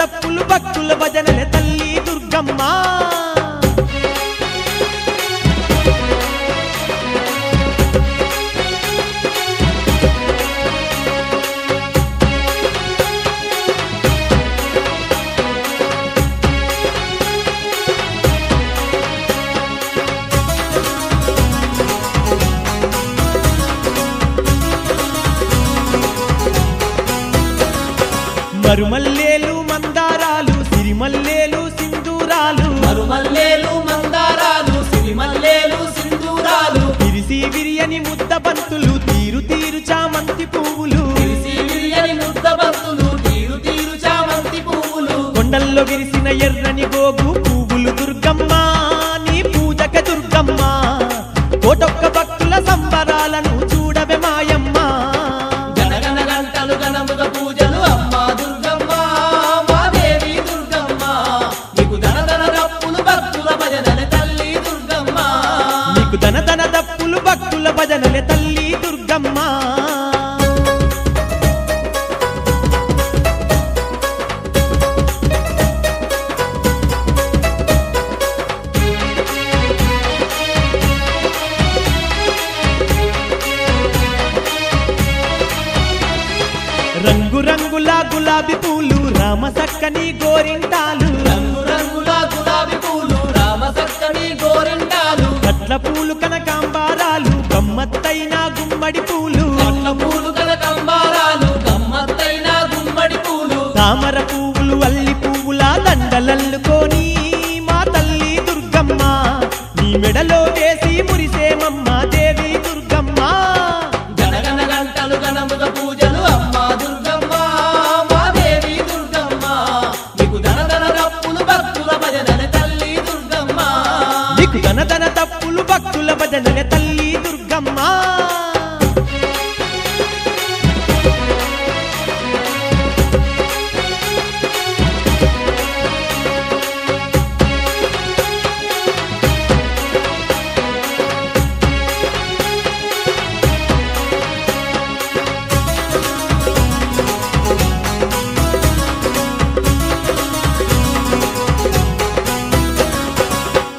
తప్పులు భక్తుల భజనలే తల్లి దుర్గమ్మ మరుమల్లేలు మందారాలు సిరిమల్లేలు సింధూరాలు మరుమల్లేలు మందారాలు సిరిమల్లేలు సింధూరాలు విరిసి విరియని ముద్ద బంతులు తీరు తీరు చామంతి పువ్వులు విరిసి విరియని ముద్ద బంతులు తీరు తీరు చామంతి పువ్వులు కొండల్లో విరిసిన ఎర్రని గోగు పువ్వులు దుర్గమ్మ నీ పూజక దుర్గమ్మ కోటొక్క భక్తుల సంబరాలను చూడవే మాయమ్మ గనగన గంటలు గణముగ పూజలు అమ్మా దుర్గమ్మ మా దేవి దుర్గమ్మ నీకు దనదన రప్పులు భక్తుల భజనలే తల్లి దుర్గమ్మ నీకు దన దన దప్పులు భక్తుల భజనలే తల్లి దుర్గమ్మ రంగు రంగుల గులాబీ పూలు రామ సక్కని గోరింటాలు రంగు రంగుల గులాబీ పూలు రామ సక్కని గోరింటాలు కట్ల పూలు కనకాంబారాలు గమ్మత్తైన గుమ్మడి పూలు కట్ల పూలు కనకాంబారాలు గమ్మత్తైన గుమ్మడి పూలు తామర పువ్వులు అల్లి పువ్వుల దండలల్లుకొని మా తల్లి దుర్గమ్మ నీ మెడలో వేసి మురిసేమమ్మ దేవి దుర్గమ్మ గనగన గంటలు గణముగ పూజలు అమ్మా దుర్గమ్మ మా దేవి దుర్గమ్మ నీకు దనదన రప్పులు భక్తుల భజనలే తల్లి దుర్గమ్మ నీకు దన దన తప్పులు భక్తుల భజనలే తల్లి దుర్గమ్మ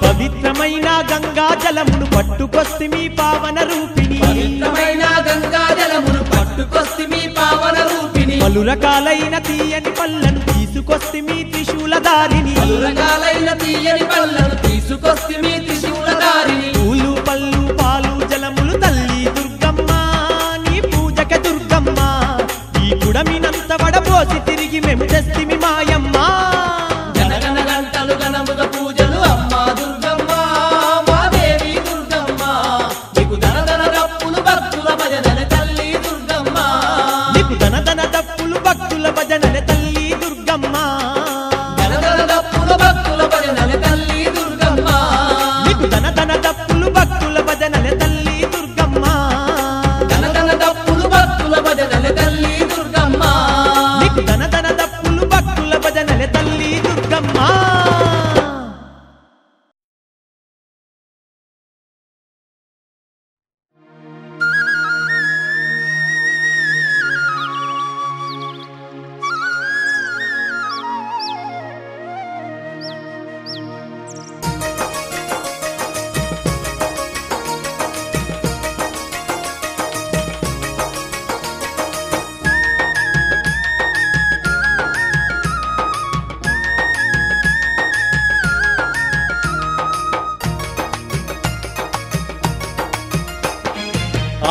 పవిత్రమైన గంగా జలమును పట్టుకొస్తిమి పావన రూపిణి పవిత్రమైన గంగా జలమును పట్టుకొస్తిమి పావన రూపిణి పలు రకాలైన తీయని పళ్ళను తీసుకొస్తిమి త్రిశూలధారిని పలు రకాలైన తీయని పళ్ళను తీసుకొస్తిమి త్రిశూలధారిని పూలు పళ్ళు పాలు జలములు తల్లి దుర్గమ్మ నీ పూజక దుర్గమ్మ ఈ గుడమినంత వడపోసి తిరిగి మేము తెస్తిమి మాయమ్మ గనగన గంటలు గణముగ పూజలు అమ్మా దుర్గమ్మ మా దేవి దుర్గమ్మ నీకు దనదన రప్పులు భక్తుల భజనలే తల్లి దుర్గమ్మ నీకు దన దన తప్పులు భక్తుల భజనలే తల్లి దుర్గమ్మ దనదన రప్పులు భక్తుల భజనలే తల్లి దుర్గమ్మ నీకు దన దన తప్పులు భక్తుల భజనలే తల్లి దుర్గమ్మ దనదన రప్పులు భక్తుల భజనలే తల్లి దుర్గమ్మ నీకు దన దన తప్పులు భక్తుల భజనలే తల్లి దుర్గమ్మ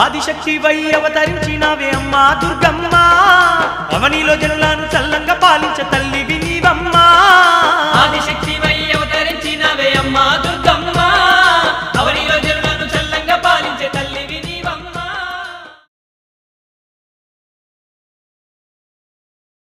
ఆదిశక్తి వై అవతరించినావే అమ్మా దుర్గమ్మ అవనిలో జనులను చల్లంగా పాలించ తల్లి